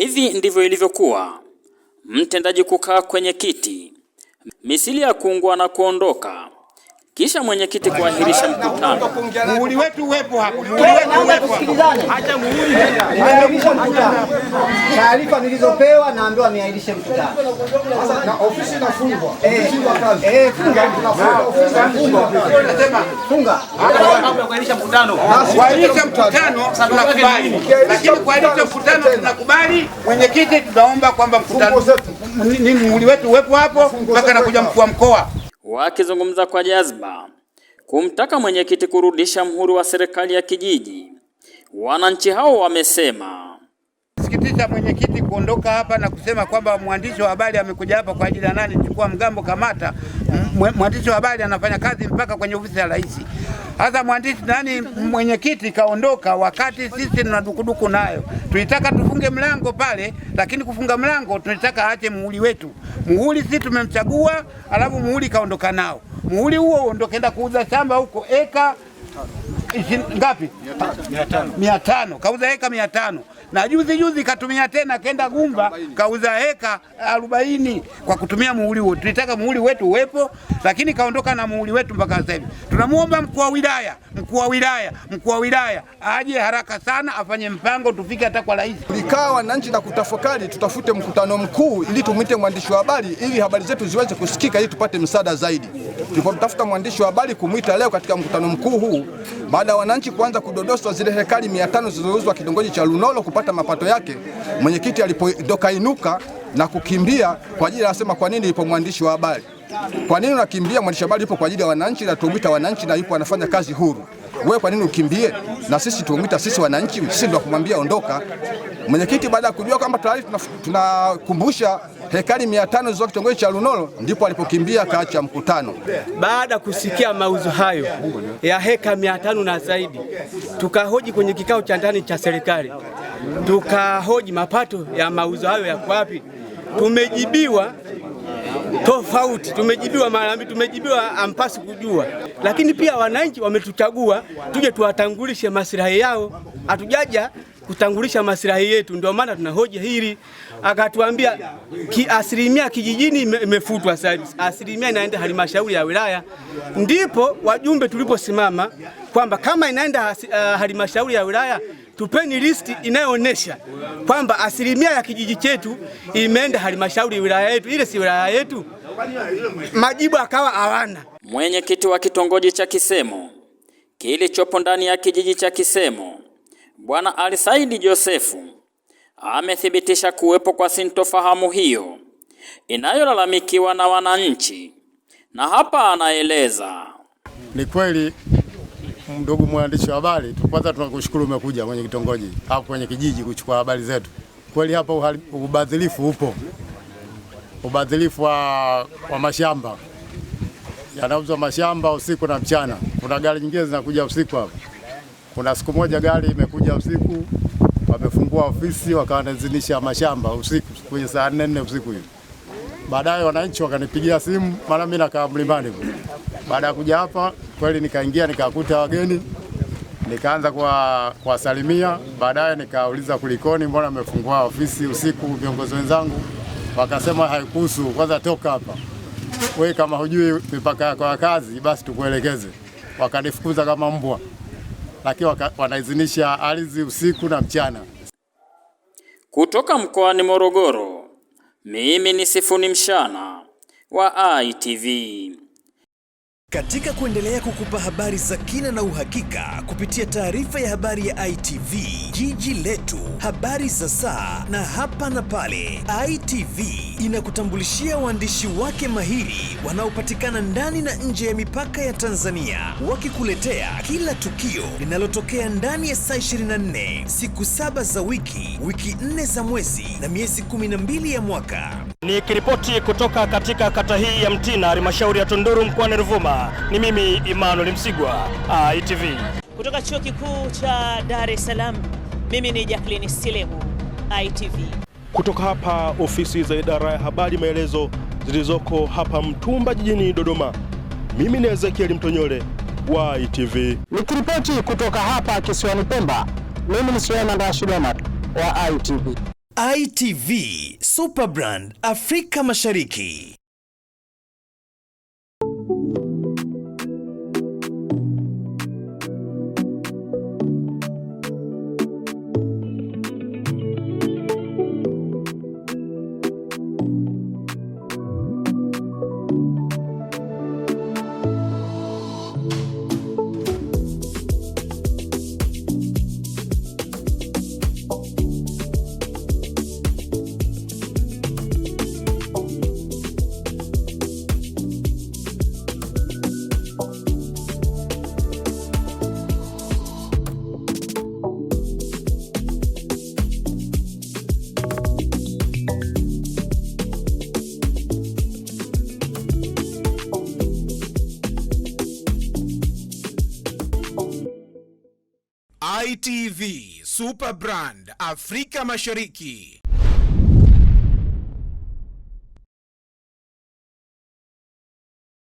Hivi ndivyo ilivyokuwa mtendaji kukaa kwenye kiti misili ya kuungwa na kuondoka, kisha mwenyekiti kuahirisha mkutano. Muhuri wetu uwepo hapo. Muhuri wetu uwepo. Acha muhuri. Ameahirisha mkutano. Taarifa nilizopewa naambiwa ameahirisha mkutano. Sasa na ofisi inafungwa. Funga. Kuahirisha mkutano. Kuahirisha mkutano tunakubali. Lakini kuahirisha mkutano tunakubali. Mwenyekiti tunaomba kwamba mkutano ni muhuri wetu uwepo hapo mpaka nakuja mkuu wa mkoa. Wakizungumza kwa jazba kumtaka mwenyekiti kurudisha mhuri wa serikali ya kijiji, wananchi hao wamesema sikitisha mwenyekiti kuondoka hapa na kusema kwamba mwandishi wa habari amekuja hapa kwa ajili ya nani? Chukua mgambo, kamata. Mwandishi wa habari anafanya kazi mpaka kwenye ofisi ya rais. Hasa mwandishi nani? Mwenyekiti kaondoka wakati sisi tuna dukuduku nayo. Tulitaka tufunge mlango pale, lakini kufunga mlango tunataka aache muhuri wetu. Muhuri sisi tumemchagua, alafu muhuri kaondoka nao. Muhuri huo ondokenda kuuza shamba huko eka ngapi? 500. Kauza eka 500. Na juzi katumia tena kenda Gumba kauza eka 40 kwa kutumia muhuri huo. Tulitaka muhuri wetu uwepo, lakini kaondoka na muhuri wetu mpaka sasa hivi. Tunamuomba mkuu wa wilaya aje haraka sana afanye mpango tufike hata kwa rais. Tulikaa wananchi na kutafakari tutafute mkutano mkuu ili tumwite mwandishi wa habari ili habari zetu ziweze kusikika ili tupate msaada zaidi. Tulipomtafuta mwandishi wa habari kumwita leo katika mkutano mkuu huu, baada ya wananchi kuanza kudodoswa zile hekari 500 zilizouzwa kitongoji cha Lunolo kupata mapato yake, mwenyekiti alipokainuka na kukimbia kwa ajili anasema kwa nini ipo mwandishi wa habari? Kwa nini unakimbia? Mwandishi wa habari yupo kwa ajili ya wananchi na tuumita wananchi na yupo anafanya kazi huru. Wewe kwa nini ukimbie? Na sisi tuumita sisi wananchi, sisi ndio kumwambia ondoka. Mwenyekiti baada ya kujua kwamba tayari tunakumbusha hekari 500 zilizo kitongoji cha Lunolo, ndipo alipokimbia kaacha mkutano. Baada kusikia mauzo hayo ya heka 500 na zaidi, tukahoji kwenye kikao cha ndani cha serikali, tukahoji mapato ya mauzo hayo yako wapi. Tumejibiwa tofauti, tumejibiwa mara mbili, tumejibiwa ampasi kujua. Lakini pia wananchi wametuchagua tuje tuwatangulishe maslahi yao, hatujaja kutangulisha maslahi yetu, ndio maana tunahoji hili. Akatuambia asilimia kijijini imefutwa sasa, asilimia inaenda halmashauri ya wilaya. Ndipo wajumbe tuliposimama kwamba kama inaenda halmashauri ya wilaya, tupeni listi inayoonyesha kwamba asilimia ya kijiji chetu imeenda halmashauri ya wilaya yetu, ile si wilaya yetu. Majibu akawa hawana. Mwenyekiti wa kitongoji cha Kisemo kilichopo ndani ya kijiji cha Kisemo, Bwana Alisaidi Josefu, amethibitisha kuwepo kwa sintofahamu hiyo inayolalamikiwa na wananchi, na hapa anaeleza. Ni kweli ndugu mwandishi wa habari, kwanza tunakushukuru umekuja kwenye kitongoji hapo kwenye kijiji kuchukua habari zetu. Kweli hapa ubadhilifu upo. Ubadhilifu wa mashamba. Yanauzwa mashamba usiku na mchana. Kuna gari nyingine zinakuja usiku hapa. Kuna siku moja gari imekuja usiku, wamefungua ofisi wakaanzinisha mashamba usiku kwenye saa 4 usiku hiyo. Baadaye wananchi wakanipigia simu, maana mimi nakaa mlimani. Baada ya kuja hapa kweli nikaingia nikakuta wageni, nikaanza kuwasalimia. Baadaye nikauliza kulikoni, mbona amefungua ofisi usiku? Viongozi wenzangu wakasema haikuhusu, kwanza toka hapa. Wewe kama hujui mipaka yako ya kazi basi tukuelekeze. Wakanifukuza kama mbwa. Lakini wanaizinisha ardhi usiku na mchana. Kutoka mkoani Morogoro, mimi ni Sifuni Mshana wa ITV. Katika kuendelea kukupa habari za kina na uhakika kupitia taarifa ya habari ya ITV, jiji letu, habari za saa na hapa na pale, ITV inakutambulishia waandishi wake mahiri wanaopatikana ndani na nje ya mipaka ya Tanzania, wakikuletea kila tukio linalotokea ndani ya saa 24, siku 7 za wiki 4 za mwezi na miezi 12 ya mwaka. Nikiripoti kutoka katika kata hii ya Mtina, halmashauri ya Tunduru, mkoani Ruvuma, ni mimi Emmanuel Msigwa, ITV. Kutoka Chuo Kikuu cha Dar es Salaam, mimi ni Jacqueline Silemu, ITV. Kutoka hapa ofisi za idara ya habari maelezo zilizoko hapa Mtumba jijini Dodoma, mimi ni Ezekiel Mtonyole wa ITV. Nikiripoti kutoka hapa kisiwani Pemba, mimi ni Suleiman Rashid Omar wa ITV. ITV Superbrand Afrika Mashariki. ITV Superbrand Afrika Mashariki.